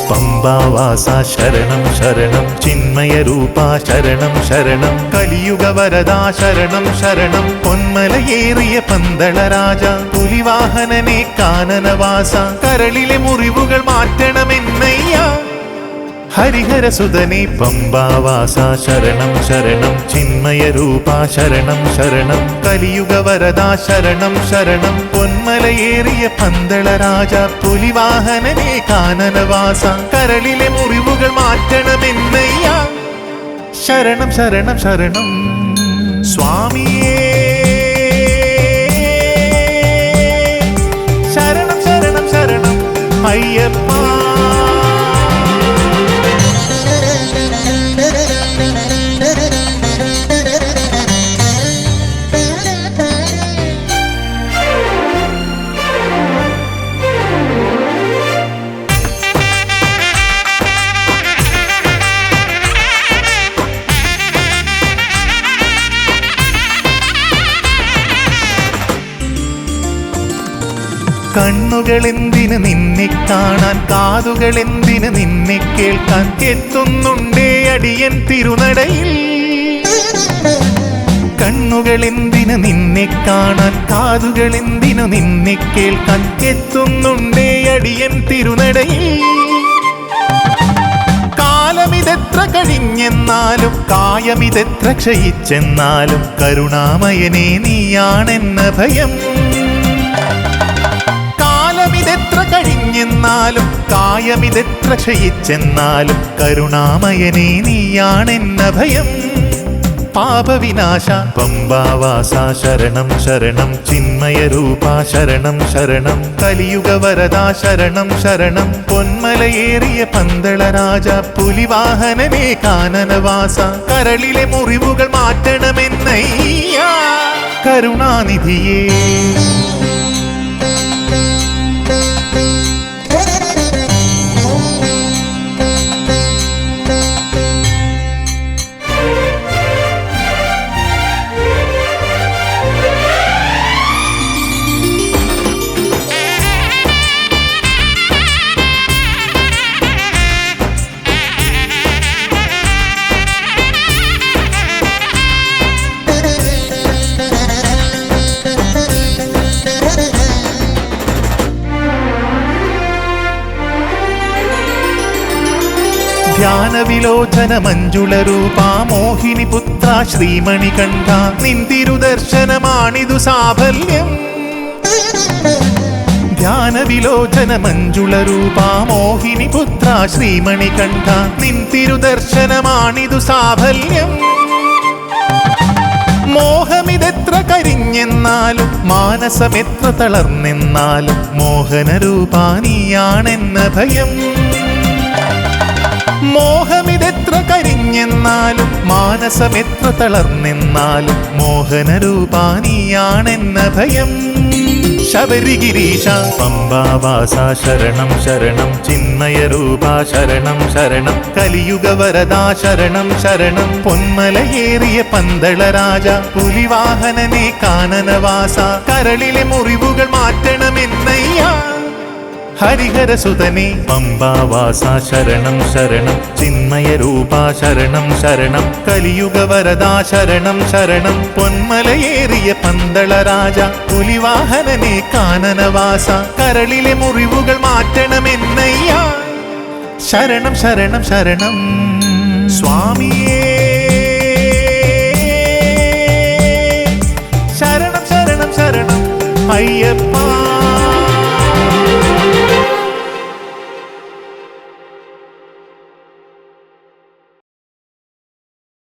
പമ്പാവാസ ശരണം ശരണം ചിന്മയരൂപാ ശരണം ശരണം കലിയുഗവരദാ ശരണം ശരണം പൊന്മലയേറിയ പന്തളരാജ പുലിവാഹനനെ കാനനവാസ കരളിലെ മുറിവുകൾ മാറ്റണമെന്നയ്യ ഹരിഹരസുതനെ പമ്പാവാസ ശരണം ശരണം ചിന്മയരൂപാ ശരണം ശരണം കലിയുഗവരദാ ശരണം ശരണം പൊന്മലയേറിയ പന്തളരാജ പുലിവാഹനനെ കാനനവാസ കരളിലെ മുറിവുകൾ മാറ്റണമെന്നയ്യ ശരണം ശരണം ശരണം സ്വാമിയേ ശരണം ശരണം ശരണം അയ്യപ്പ കണ്ണുകളെന്തിന് നിന്നെ കാണാൻ കാതുകളെന്തിന് നിന്നെ കേൾക്കാൻ എത്തുന്നുണ്ടേ അടിയൻ തിരുനടയിൽ കണ്ണുകളെന്തിന് നിന്നെ കാണാൻ കാതുകളെന്തിനു നിന്നെ കേൾക്കാൻ എത്തുന്നുണ്ടേ അടിയൻ തിരുനടയിൽ കാലമിതെത്ര കഴിഞ്ഞെന്നാലും കായമിതെത്ര ക്ഷയിച്ചെന്നാലും കരുണാമയനെ നീയാണെന്ന ഭയം കാലമിതെത്ര കഴിഞ്ഞെന്നാലും കായമിതെത്ര ക്ഷയിച്ചെന്നാലും കരുണാമയനെ നീയാണെന്ന ഭയം പാപവിനാശ പമ്പാവാസ ശരണം ശരണം ചിന്മയരൂപാ ശരണം ശരണം കലിയുഗവരദാ ശരണം ശരണം പൊന്മലയേറിയ പന്തളരാജ പുലിവാഹനനെ കാനനവാസ കരളിലെ മുറിവുകൾ മാറ്റണമെന്നയ്യ കരുണാനിധിയേ ധ്യാനവിലോചന മഞ്ജുളരൂപാ മോഹിനി പുത്ര ശ്രീമണികണ്ഠ നിന്തിരുദർശനമാണിതു സാഫല്യം ധ്യാനവിലോചന മഞ്ജുളരൂപാ മോഹിനി പുത്ര ശ്രീമണികണ്ഠ നിന്തിരുദർശനമാണിതു സാഫല്യം മോഹമിതെത്ര കരിഞ്ഞെന്നാലും മാനസമെത്ര തളർന്നെന്നാലും മോഹനരൂപാ നീയാണെന്ന ഭയം മോഹമിതെത്ര കരിഞ്ഞെന്നാലും മാനസമെത്ര തളർന്നെന്നാലും മോഹനരൂപാ നീയാണെന്ന ഭയം ശബരിഗിരീശ പമ്പാവാസ ശരണം ശരണം ചിന്മയരൂപാ ശരണം ശരണം കലിയുഗവരദാ ശരണം ശരണം പൊന്മലയേറിയ പന്തളരാജ പുലിവാഹനനെ കാനനവാസ കരളിലെ മുറിവുകൾ മാറ്റണമെന്നയ്യ ഹരിഹരസുതനെ പമ്പാവാസ ശരണം ശരണം ചിന്മയരൂപാ ശരണം ശരണം കലിയുഗവരദാ ശരണം ശരണം പൊന്മലയേറിയ പന്തളരാജ പുലിവാഹനനെ കാനനവാസ കരളിലെ മുറിവുകൾ മാറ്റണമെന്നയ്യ ശരണം ശരണം ശരണം സ്വാമിയേ ശരണം ശരണം ശരണം അയ്യപ്പ